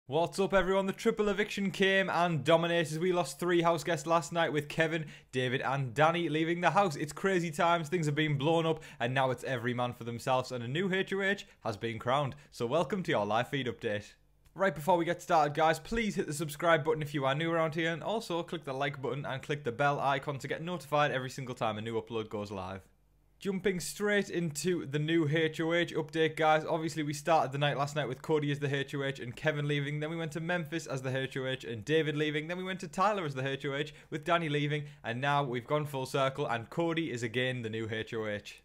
What's up everyone, the triple eviction came and dominated. We lost 3 house guests last night with Kevin, David and Danny leaving the house. It's crazy times, things are being blown up and now it's every man for themselves and a new HOH has been crowned. So welcome to your live feed update. Right before we get started guys, please hit the subscribe button if you are new around here and also click the like button and click the bell icon to get notified every single time a new upload goes live. Jumping straight into the new HOH update guys, obviously we started the night last night with Cody as the HOH and Kevin leaving, then we went to Memphis as the HOH and David leaving, then we went to Tyler as the HOH with Danny leaving, and now we've gone full circle and Cody is again the new HOH.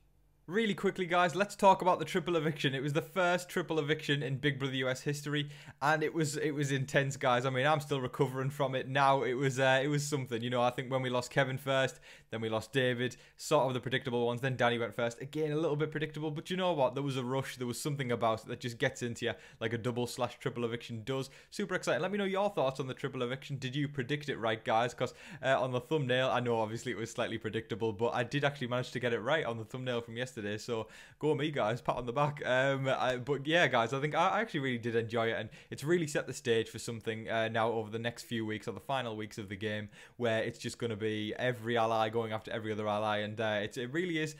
Really quickly guys, let's talk about the triple eviction. It was the first triple eviction in Big Brother US history and it was intense guys. I mean, I'm still recovering from it now. It was something, you know. I think when we lost Kevin first, then we lost David, sort of the predictable ones, then Danny went first, again a little bit predictable, but you know what, there was a rush, there was something about it that just gets into you like a double/triple eviction does. Super exciting. Let me know your thoughts on the triple eviction. Did you predict it right guys? Because on the thumbnail, I know obviously it was slightly predictable, but I did actually manage to get it right on the thumbnail from yesterday, so go me guys, pat on the back. But yeah guys, I think I actually really did enjoy it and it's really set the stage for something now over the next few weeks or the final weeks of the game where it's just going to be every ally going after every other ally, and it really is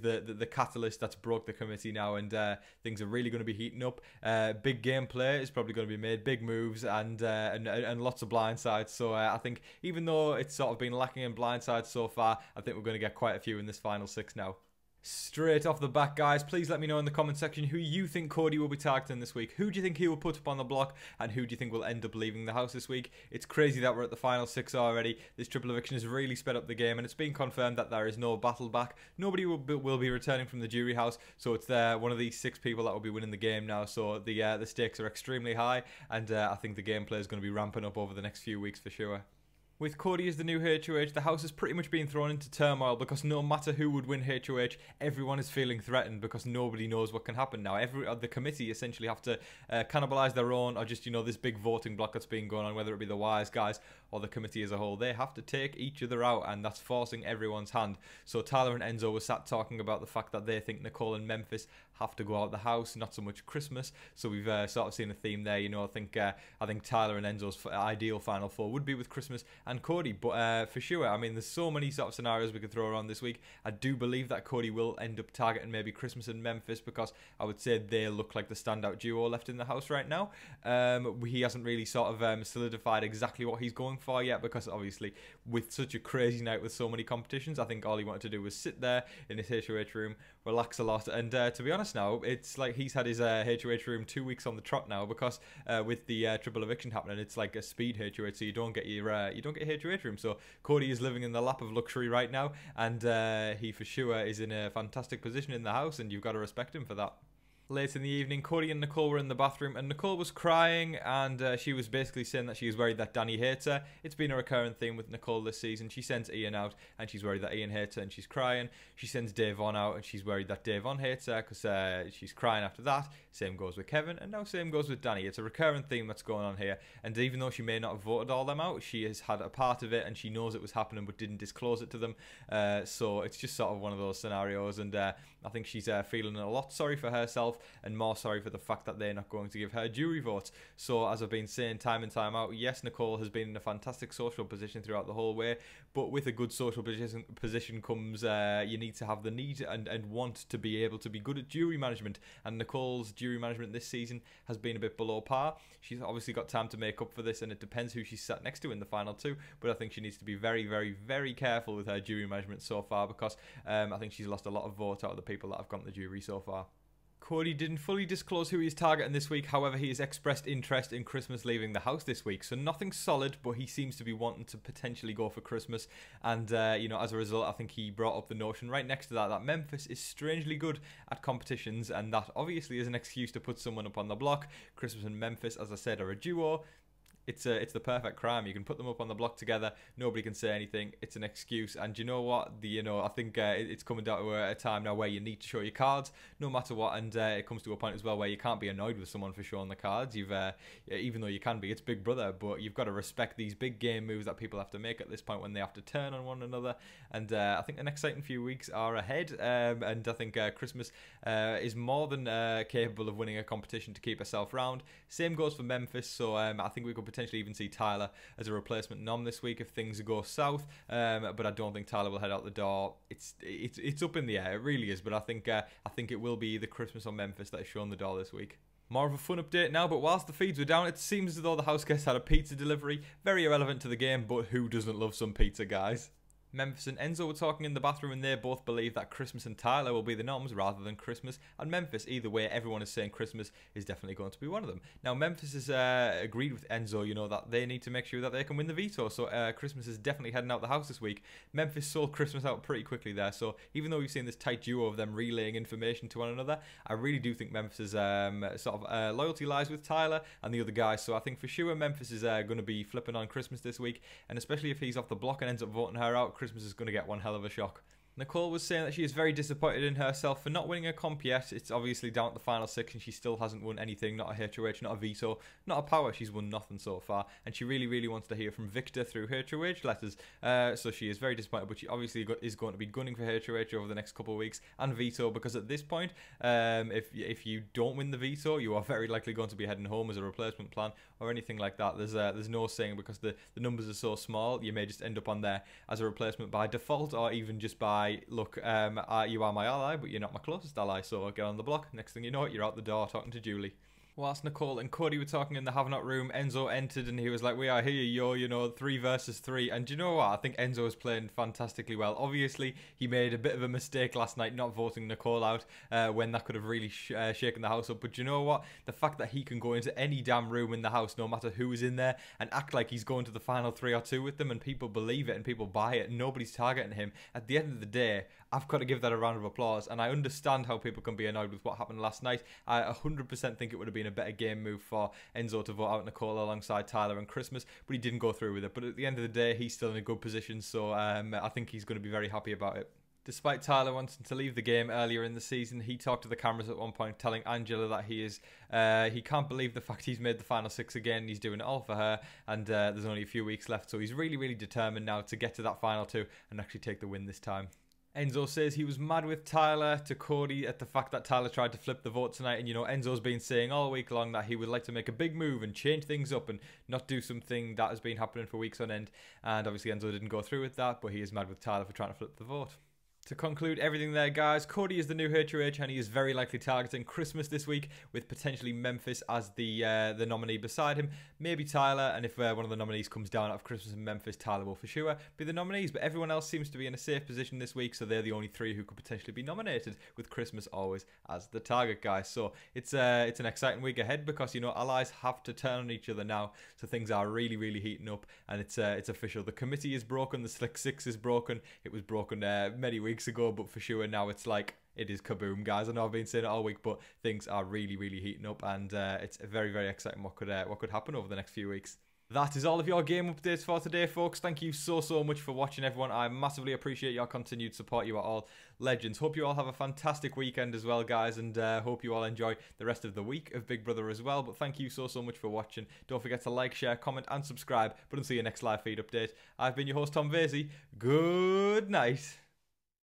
the catalyst that's broke the committee now, and things are really going to be heating up. Big gameplay is probably going to be made, big moves and lots of blindsides, so I think even though it's sort of been lacking in blindsides so far, I think we're going to get quite a few in this final 6 now. Straight off the back guys, please let me know in the comment section who you think Cody will be targeting this week. Who do you think he will put up on the block and who do you think will end up leaving the house this week? It's crazy that we're at the final 6 already. This triple eviction has really sped up the game and it's been confirmed that there is no battle back. Nobody will be returning from the jury house, so it's one of these 6 people that will be winning the game now, so the stakes are extremely high and I think the gameplay is going to be ramping up over the next few weeks for sure. With Cody as the new HOH, the house has pretty much been thrown into turmoil because no matter who would win HOH, everyone is feeling threatened because nobody knows what can happen now. The committee essentially have to cannibalise their own, or just, you know, this big voting block that's been going on, whether it be the wise guys or the committee as a whole. They have to take each other out and that's forcing everyone's hand. So Tyler and Enzo were sat talking about the fact that they think Nicole and Memphis have to go out the house, not so much Christmas. So we've sort of seen a theme there, you know. I think Tyler and Enzo's ideal final 4 would be with Christmas and Cody, but for sure, I mean, there's so many sort of scenarios we could throw around this week. I do believe that Cody will end up targeting maybe Christmas and Memphis because I would say they look like the standout duo left in the house right now. He hasn't really sort of solidified exactly what he's going for yet because obviously with such a crazy night with so many competitions, I think all he wanted to do was sit there in his HOH room, relax a lot, and to be honest now, it's like he's had his HOH room 2 weeks on the trot now because with the triple eviction happening, it's like a speed HOH, so you don't get your HOH room. So Cody is living in the lap of luxury right now, and he for sure is in a fantastic position in the house, and you've got to respect him for that. Late in the evening, Cody and Nicole were in the bathroom and Nicole was crying and she was basically saying that she was worried that Danny hates her. It's been a recurring theme with Nicole this season. She sends Ian out and she's worried that Ian hates her and she's crying. She sends Davon out and she's worried that Davon hates her because she's crying after that. Same goes with Kevin and now same goes with Danny. It's a recurring theme that's going on here, and even though she may not have voted all them out, she has had a part of it and she knows it was happening but didn't disclose it to them. So it's just sort of one of those scenarios, and I think she's feeling a lot sorry for herself and more sorry for the fact that they're not going to give her jury votes. So as I've been saying time and time out, yes, Nicole has been in a fantastic social position throughout the whole way, but with a good social position comes you need to have the need and want to be able to be good at jury management, and Nicole's jury management this season has been a bit below par. She's obviously got time to make up for this, and it depends who she's sat next to in the final 2, but I think she needs to be very, very, very careful with her jury management so far because I think she's lost a lot of votes out of the people that have gone to the jury so far. Cody didn't fully disclose who he's targeting this week, however he has expressed interest in Christmas leaving the house this week, so nothing solid, but he seems to be wanting to potentially go for Christmas, and you know, as a result I think he brought up the notion right next to that Memphis is strangely good at competitions, and that obviously is an excuse to put someone up on the block. Christmas and Memphis, as I said, are a duo. it's the perfect crime. You can put them up on the block together. Nobody can say anything. It's an excuse. And you know what? I think it's coming down to a time now where you need to show your cards, no matter what. And it comes to a point as well where you can't be annoyed with someone for showing the cards. Even though you can be, it's Big Brother, but you've got to respect these big game moves that people have to make at this point when they have to turn on one another. And I think an exciting few weeks are ahead. And I think Christmas is more than capable of winning a competition to keep herself round. Same goes for Memphis. So I think we could potentially even see Tyler as a replacement nom this week if things go south. But I don't think Tyler will head out the door. It's up in the air. It really is. But I think it will be either Christmas or Memphis that is shown the door this week. More of a fun update now, but whilst the feeds were down, it seems as though the house guest had a pizza delivery. Very irrelevant to the game, but who doesn't love some pizza, guys? Memphis and Enzo were talking in the bathroom and they both believe that Christmas and Tyler will be the noms rather than Christmas and Memphis. Either way, everyone is saying Christmas is definitely going to be one of them. Now, Memphis has agreed with Enzo, that they need to make sure that they can win the veto. So Christmas is definitely heading out the house this week. Memphis sold Christmas out pretty quickly there. So even though we've seen this tight duo of them relaying information to one another, I really do think Memphis' loyalty lies with Tyler and the other guys. So I think for sure Memphis is going to be flipping on Christmas this week. And especially if he's off the block and ends up voting her out, Christmas is going to get one hell of a shock. Nicole was saying that she is very disappointed in herself for not winning a comp yet. It's obviously down to the final 6 and she still hasn't won anything, not a HOH, not a veto, not a power. She's won nothing so far and she really, really wants to hear from Victor through HOH letters. So she is very disappointed, but she obviously is going to be gunning for HOH over the next couple of weeks and veto, because at this point, if you don't win the veto, you are very likely going to be heading home as a replacement plan or anything like that. There's no saying, because the numbers are so small, you may just end up on there as a replacement by default, or even just by, look, you are my ally, but you're not my closest ally, so get on the block. Next thing you know, you're out the door talking to Julie. Whilst Nicole and Cody were talking in the have not room, Enzo entered and he was like, "We are here, yo, 3 versus 3. And do you know what? I think Enzo is playing fantastically well. Obviously, he made a bit of a mistake last night not voting Nicole out when that could have really shaken the house up. But do you know what? The fact that he can go into any damn room in the house, no matter who is in there, and act like he's going to the final 3 or 2 with them, and people believe it and people buy it and nobody's targeting him. At the end of the day, I've got to give that a round of applause. And I understand how people can be annoyed with what happened last night. I 100% think it would have been a better game move for Enzo to vote out Nicole alongside Tyler and Christmas, but he didn't go through with it. But at the end of the day, he's still in a good position, so I think he's going to be very happy about it. Despite Tyler wanting to leave the game earlier in the season, he talked to the cameras at one point, telling Angela that he can't believe the fact he's made the final 6 again. He's doing it all for her, and there's only a few weeks left, so he's really, really determined now to get to that final 2 and actually take the win this time. Enzo says he was mad with Tyler to Cody at the fact that Tyler tried to flip the vote tonight, and Enzo's been saying all week long that he would like to make a big move and change things up and not do something that has been happening for weeks on end, and obviously Enzo didn't go through with that, but he is mad with Tyler for trying to flip the vote. To conclude everything there, guys, Cody is the new HOH and he is very likely targeting Christmas this week, with potentially Memphis as the nominee beside him. Maybe Tyler, and if one of the nominees comes down out of Christmas and Memphis, Tyler will for sure be the nominees. But everyone else seems to be in a safe position this week, so they're the only 3 who could potentially be nominated, with Christmas always as the target, guys. So it's an exciting week ahead, because allies have to turn on each other now, so things are really, really heating up, and it's official. The committee is broken, the Slick 6 is broken. It was broken many weeks ago, but for sure now it's like it is kaboom, guys. I know I've been saying it all week, but things are really, really heating up, and it's very, very exciting what could happen over the next few weeks. That is all of your game updates for today, folks. Thank you so much for watching, everyone. I massively appreciate your continued support. You are all legends. Hope you all have a fantastic weekend as well, guys, and hope you all enjoy the rest of the week of Big Brother as well. But thank you so much for watching. Don't forget to like, share, comment and subscribe. But until your next live feed update, I've been your host, Tom Vasey. Good night.